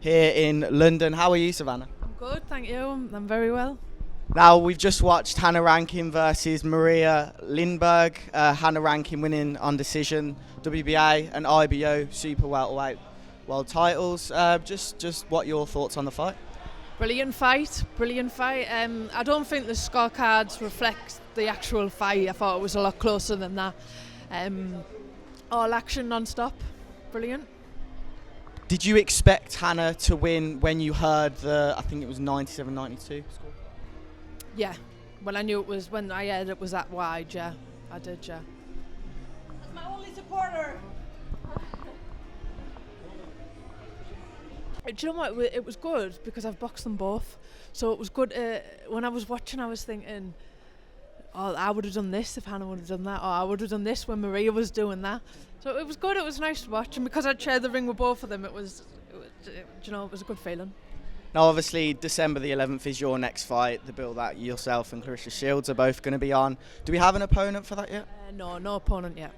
here in London. How are you, Savannah? I'm good, thank you. I'm very well. Now, we've just watched Hannah Rankin versus Maria Lindberg. Hannah Rankin winning on decision, WBA and IBO super welterweight world titles. Just what your thoughts on the fight? Brilliant fight. I don't think the scorecards reflect the actual fight. I thought it was a lot closer than that. All action non-stop. Brilliant. Did you expect Hannah to win when you heard I think it was 97-92 score? Yeah. When I heard it was that wide, yeah. I did, yeah. That's my only supporter. Do you know what? It was good because I've boxed them both. So it was good. When I was watching, I was thinking, oh, I would have done this if Hannah would have done that. Or I would have done this when Maria was doing that. So it was good. It was nice to watch. And because I'd shared the ring with both of them, it was a good feeling. Now, obviously, December the 11th is your next fight, the bill that yourself and Claressa Shields are both going to be on. Do we have an opponent for that yet? No opponent yet.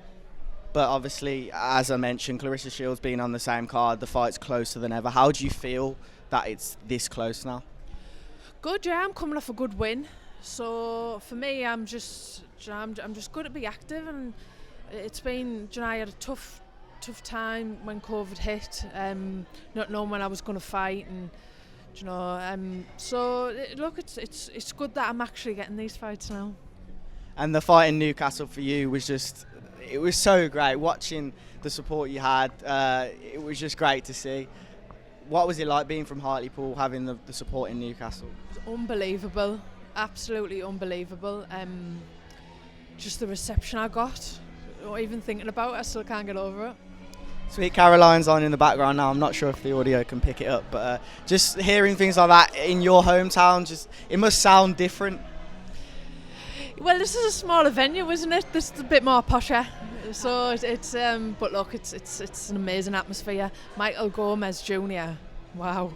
But obviously, as I mentioned, Claressa Shields being on the same card, the fight's closer than ever. How do you feel that it's this close now? Good, yeah. I'm coming off a good win. So for me, I'm just good to be active, and it's been. I had a tough time when COVID hit, not knowing when I was going to fight, and look, it's good that I'm actually getting these fights now. And the fight in Newcastle for you was it was so great watching the support you had. It was just great to see. What was it like being from Hartlepool, having the support in Newcastle? It was unbelievable, absolutely unbelievable. Just the reception I got, not even thinking about it, I still can't get over it. Sweet Caroline's on in the background now. I'm not sure if the audio can pick it up, but just hearing things like that in your hometown, it must sound different. Well, this is a smaller venue, isn't it? This is a bit more posher. So it's but look, it's an amazing atmosphere. Michael Gomez Jr. Wow.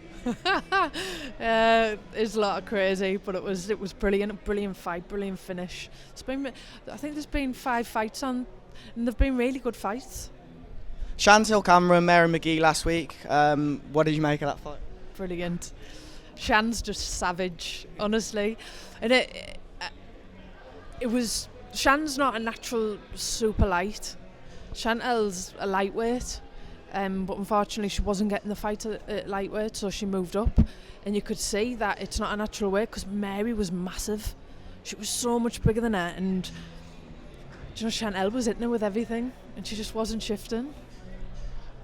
It's a lot of crazy, but it was brilliant fight, brilliant finish. I think there's been 5 fights on, and they've been really good fights. Chantel Cameron, Mary McGee last week. What did you make of that fight? Brilliant. Shan's just savage, honestly, and it was. Shan's not a natural super light. Chantel's a lightweight, but unfortunately she wasn't getting the fight at lightweight, so she moved up, and you could see that it's not a natural weight because Mary was massive. She was so much bigger than her, and Chantel was hitting her with everything, and she just wasn't shifting.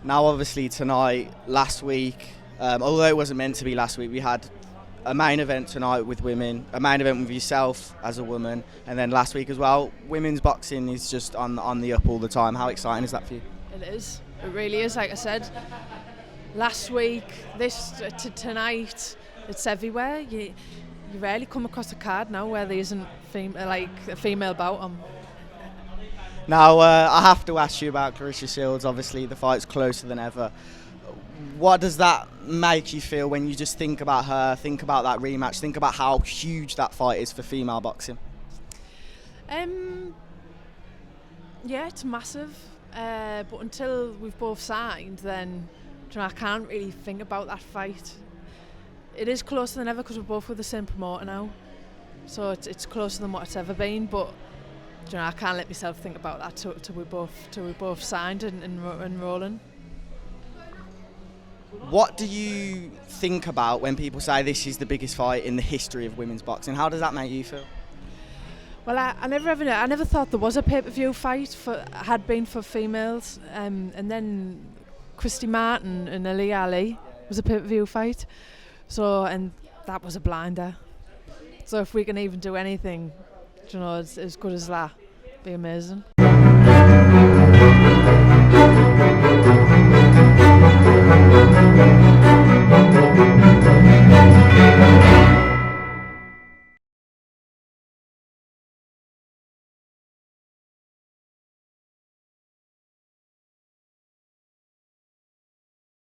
Now, obviously, tonight, last week, although it wasn't meant to be last week, we had a main event tonight with women, a main event with yourself as a woman, and then last week as well. Women's boxing is just on the up all the time. How exciting is that for you? It is. It really is. Like I said, last week, this to tonight, it's everywhere. You rarely come across a card now where there isn't a female bout on. Now, I have to ask you about Claressa Shields. Obviously, the fight's closer than ever. What does that make you feel when you just think about her, think about that rematch, think about how huge that fight is for female boxing? Yeah, it's massive. But until we've both signed, then I can't really think about that fight. It is closer than ever because we're both with the same promoter now. So it's closer than what it's ever been, but I can't let myself think about that till we both signed and rolling. What do you think about when people say this is the biggest fight in the history of women's boxing? How does that make you feel? Well, I never thought there was a pay-per-view fight had been for females, and then Christy Martin and Ali Ali was a pay-per-view fight. So, and that was a blinder. So if we can even do anything, as good as that, it'd be amazing.